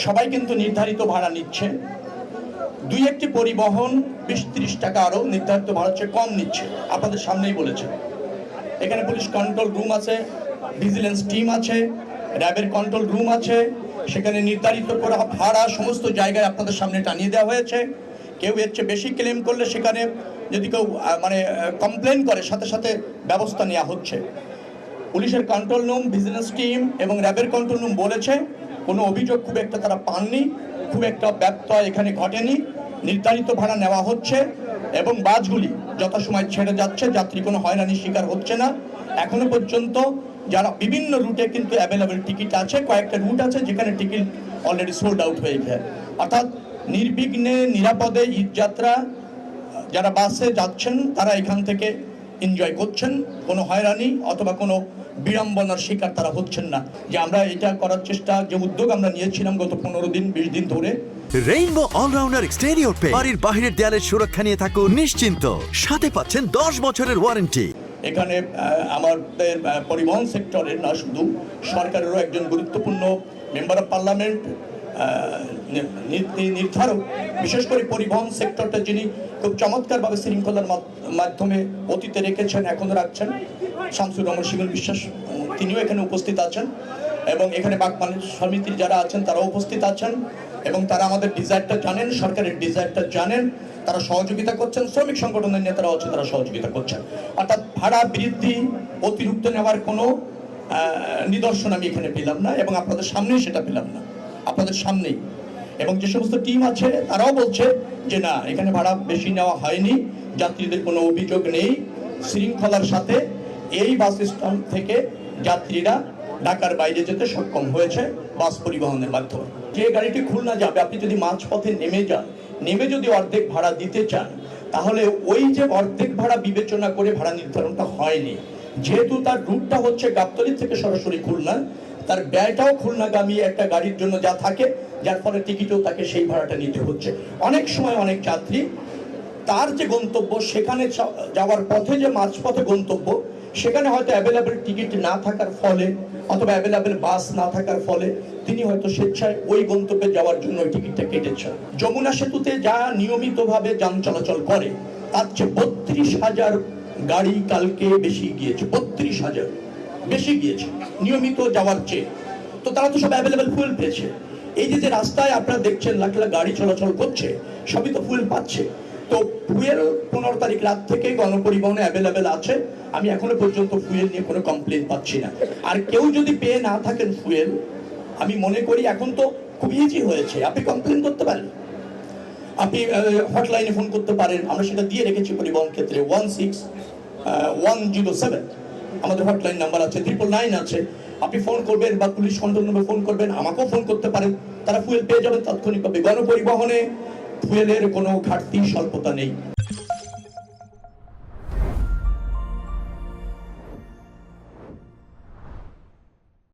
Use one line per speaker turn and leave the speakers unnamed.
সবাই কিন্তু নির্ধারিত ভাড়া নিচ্ছে। দুই একটি পরিবহন 20-30 টাকা আরও নির্ধারিত ভাড়া চেয়ে কম নিচ্ছে, আপনাদের সামনেই বলেছে। এখানে পুলিশ কন্ট্রোল রুম আছে, ভিজিলেন্স টিম আছে, র্যাবের কন্ট্রোল রুম আছে, সেখানে নির্ধারিত করা ভাড়া সমস্ত জায়গায় আপনাদের সামনে টানিয়ে দেওয়া হয়েছে। কেউ এর চেয়ে বেশি ক্লেম করলে সেখানে যদি কেউ কমপ্লেন করে সাথে সাথে ব্যবস্থা নেওয়া হচ্ছে। পুলিশের কন্ট্রোল রুম, ভিজিলেন্স টিম এবং র্যাবের কন্ট্রোল রুম বলেছে কোনো অভিযোগ খুব একটা তারা পাননি, খুব একটা ব্যত্যয় এখানে ঘটেনি, নির্ধারিত ভাড়া নেওয়া হচ্ছে এবং বাসগুলি যথাসময় ছেড়ে যাচ্ছে, যাত্রী কোনো হয়রানির শিকার হচ্ছে না। এখনো পর্যন্ত যারা বিভিন্ন রুটে কিন্তু অ্যাভেলেবেল টিকিট আছে, কয়েকটা রুট আছে যেখানে টিকিট অলরেডি সোল্ড আউট হয়ে গেছে। অর্থাৎ নির্বিঘ্নে নিরাপদে ঈদযাত্রা যারা বাসে যাচ্ছেন তারা এখান থেকে এনজয় করছেন, কোনো হয়রানি অথবা কোনো বিড়ম্বনার শিকার তারা হচ্ছেন না। যে আমরা এটা করার চেষ্টা, যে উদ্যোগ আমরা নিয়েছিলাম গত 15 দিন 20 দিন ধরে।
রেইনবো অলরাউন্ডার এক্সটেরিয়র পে বাড়ির বাহিরের দেয়ালের সুরক্ষা নিয়ে থাকুন নিশ্চিন্ত, সাথে পাচ্ছেন 10 বছরের ওয়ারেন্টি।
এখানে আমাদের পরিবহন সেক্টরের না শুধু সরকারেরও একজন গুরুত্বপূর্ণ মেম্বার অফ পার্লামেন্ট, নির্ধারক, বিশেষ করে পরিবহন সেক্টরটা যিনি খুব চমৎকারভাবে শৃঙ্খলার মাধ্যমে অতীতে রেখেছেন, এখনো রাখছেন, শামসুর রহমান শিমুল বিশ্বাস, তিনিও এখানে উপস্থিত আছেন এবং এখানে বাগবাণী সমিতির যারা আছেন তারাও উপস্থিত আছেন এবং তারা আমাদের ডিজায়ারটা জানেন, সরকারের ডিজায়ারটা জানেন, তারা সহযোগিতা করছেন। শ্রমিক সংগঠনের নেতারা আছে, তারা সহযোগিতা করছেন। অর্থাৎ ভাড়া বৃদ্ধি, অতিরিক্ত নেওয়ার কোনো নিদর্শন আমি এখানে পেলাম না এবং আপনাদের সামনেই সেটা পেলাম না, আপনাদের সামনেই। এবং যে সমস্ত টিম আছে তারাও বলছে যে না, এখানে ভাড়া বেশি নেওয়া হয়নি, যাত্রীদের কোনো অভিযোগ নেই, শৃঙ্খলার সাথে এই বাস স্ট্যান্ড থেকে যাত্রীরা ঢাকার বাইরে যেতে সক্ষম হয়েছে বাস পরিবহনের মাধ্যমে। যে গাড়িটি খুলনা যাবে, আপনি যদি মাঝপথে নেমে যান, নেমে যদি অর্ধেক ভাড়া দিতে চান, তাহলে ওই যে অর্ধেক ভাড়া বিবেচনা করে ভাড়া নির্ধারণটা হয়নি। যেহেতু তার রুটটা হচ্ছে গাবতলী থেকে সরাসরি খুলনা, তার ব্যয়টাও খুলনাগামী একটা গাড়ির জন্য যা থাকে, যার ফলে টিকিটেও তাকে সেই ভাড়াটা নিতে হচ্ছে। অনেক সময় অনেক যাত্রী তার যে গন্তব্য, সেখানে যাওয়ার পথে যে মাঝপথে গন্তব্য, সেখানে হয়তো অ্যাভেলেবেল টিকিট না থাকার ফলে অথবা অ্যাভেলেবেল বাস না থাকার ফলে তিনি হয়তো স্বেচ্ছায় ওই গন্তব্যে যাওয়ার জন্য ওই টিকিটটা কেটেছেন। যমুনা সেতুতে যা নিয়মিতভাবে যান চলাচল করে তার চেয়ে 32,000 গাড়ি কালকে বেশি গিয়েছে, 32,000 বেশি গিয়েছে নিয়মিত যাওয়ার চেয়ে। তো তারা তো সব অ্যাভেলেবেল ফুয়েল পেয়েছে। এই যে রাস্তায় আপনারা দেখছেন লাখ লাখ গাড়ি চলাচল করছে, সবই তো ফুয়েল পাচ্ছে। তো ফুয়েল 15 তারিখ রাত থেকে গণপরিবহনে অ্যাভেলেবেল আছে। আমি এখনো পর্যন্ত ফুয়েল নিয়ে কোনো কমপ্লেন পাচ্ছি না। আর কেউ যদি পেয়ে না থাকেন ফুয়েল, আমি মনে করি এখন তো খুব ইজি হয়েছে, আপনি কমপ্লেন করতে পারেন, আপনি হটলাইনে ফোন করতে পারেন। আমরা সেটা দিয়ে রেখেছি পরিবহন ক্ষেত্রে, 16107 আমাদের হটলাইন নাম্বার আছে, 999 আছে। আপনি ফোন করবেন বা পুলিশ কন্ট্রোল রুমে ফোন করবেন, আমাকেও ফোন করতে পারেন, তারা ফুয়েল পেয়ে যাবেন তাৎক্ষণিকভাবে। গণপরিবহনে ফুয়েলের কোনো ঘাটতি স্বল্পতা নেই।